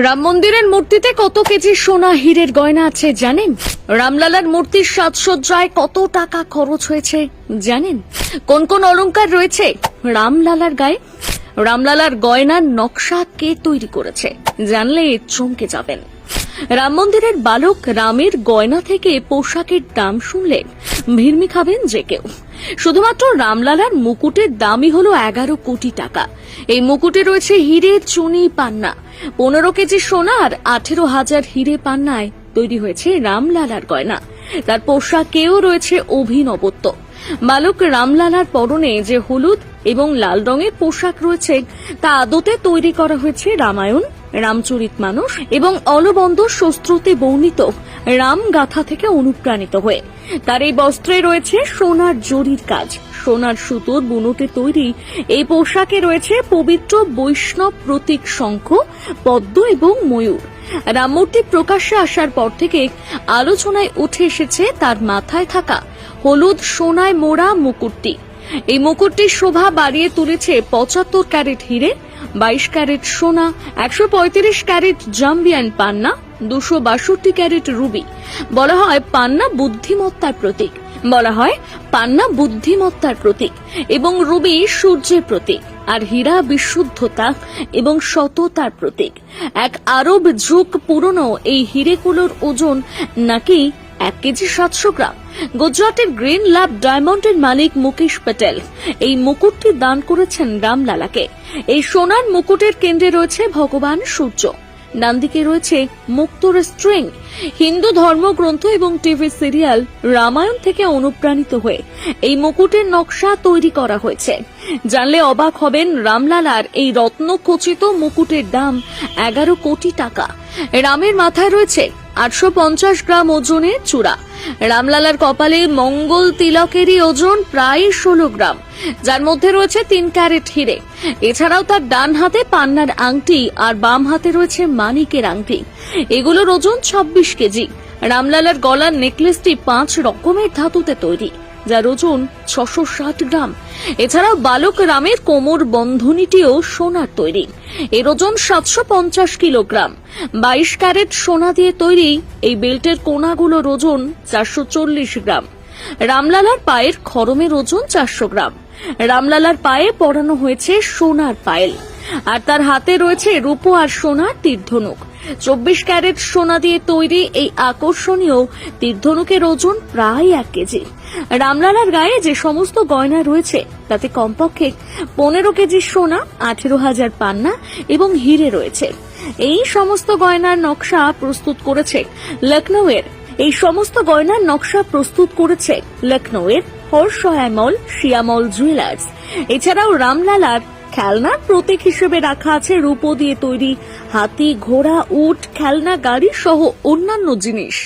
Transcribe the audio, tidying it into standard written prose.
রাম মন্দিরের মূর্তিতে কত কেজি সোনা হীরের গয়না আছে জানেন? রামলালার মূর্তির সাজসজ্জায় কত টাকা খরচ হয়েছে জানেন? কোন কোন অলংকার রয়েছে রামলালার গায়ে? রামলালার গয়নার নকশা কে তৈরি করেছে জানলে চমকে যাবেন। রাম মন্দিরের বালক রামের গয়না থেকে পোশাকের দাম শুনলে ভিড়মি খাবেন যে কেউ। শুধুমাত্র রামলালার মুকুটের দামই হলো 11 কোটি টাকা। এই মুকুটে রয়েছে হীরের চুনি পান্না, 15 কেজি সোনা আর 18,000 হীরে পান্নায় তৈরি হয়েছে রামলালার গয়না। তার পোশাকেও রয়েছে অভিনবত্ব। বালক রামলালার পরনে যে হলুদ এবং লাল রঙের পোশাক রয়েছে তা আদতে তৈরি করা হয়েছে রামায়ণ, রামচরিতমানস এবং অলবন্দ শস্ত্রতে বর্ণিত রাম গাথা থেকে অনুপ্রাণিত হয়ে। তার এই বস্ত্রে রয়েছে সোনার জরির কাজ, সোনার সুতোর বুনটে তৈরি এই পোশাকে রয়েছে পবিত্র বৈষ্ণব প্রতীক শঙ্খ, পদ্ম এবং ময়ূর। রামমূর্তি প্রকাশ্যে আসার পর থেকে আলোচনায় উঠে এসেছে তার মাথায় থাকা হলুদ সোনায় মোড়া মুকুটটি। এই মুকুটটির শোভা বাড়িয়ে তুলেছে 75 ক্যারেট হীরে, 22 ক্যারেট সোনা, 135 ক্যারেট জাম্বিয়ান পান্না, 262 ক্যারেট রুবি। বলা হয় পান্না বুদ্ধিমত্তার প্রতীক, এবং রুবি সূর্যের প্রতীক, আর হীরা বিশুদ্ধতা এবং সততার প্রতীক। এক আরব যুগ পুরনো এই হীরেগুলোর ওজন নাকি 1 কেজি 700 গ্রাম। গুজরাটের গ্রিন ল্যাব ডায়মন্ডের মালিক মুকেশ প্যাটেল এই মুকুটটি দান করেছেন রামলালাকে। এই সোনার মুকুটের কেন্দ্রে রয়েছে ভগবান সূর্য, ডান দিকে রয়েছে মুক্তোর স্ট্রিং। হিন্দু ধর্মগ্রন্থ এবং টিভি সিরিয়াল রামায়ণ থেকে অনুপ্রাণিত হয়ে এই মুকুটের নকশা তৈরি করা হয়েছে। জানলে অবাক হবেন, রামলালার এই রত্নখচিত মুকুটের দাম 11 কোটি টাকা। রামের মাথায় রয়েছে 850 গ্রাম ওজনের চূড়া। রামলালার কপালে মঙ্গল তিলকেরই ওজন প্রায় 16 গ্রাম, যার মধ্যে রয়েছে 3 ক্যারেট হীরে। এছাড়াও তার ডান হাতে পান্নার আংটি আর বাম হাতে রয়েছে মানিকের আংটি। এগুলোর ওজন 26 কেজি। রামলালার গলার নেকলেসটি 5 রকমের ধাতুতে তৈরি, যার ওজন 660 গ্রাম। এছাড়াও বালক রামের কোমর বন্ধনীটিও সোনার তৈরি, এর ওজন 750 কিলোগ্রাম। 22 ক্যারেট সোনা দিয়ে তৈরি এই বেল্টের কোনাগুলোর ওজন 440 গ্রাম। রামলালার পায়ের খড়মের ওজন 400 গ্রাম। রামলালার পায়ে পরানো হয়েছে সোনার পায়েল, আর তার হাতে রয়েছে রূপো আর সোনার তীরধনুক। 24 ক্যারেট সোনা দিয়ে তৈরি এই আকর্ষণীয় তীরধনুকের ওজন প্রায় 1 কেজি। রামলালার গায়ে যে সমস্ত গয়না রয়েছে তাতে কমপক্ষে 15 কেজি সোনা, 18,000 পান্না এবং হীরে রয়েছে। এই সমস্ত গয়নার নকশা প্রস্তুত করেছে লখনৌয়ের হর্ষয়ামল শিয়ামল জুয়েলার্স। এছাড়াও রামলালার খেলনার প্রতীক হিসেবে রাখা আছে রূপো দিয়ে তৈরি হাতি, ঘোড়া, উট, খেলনা গাড়ি সহ অন্যান্য জিনিস।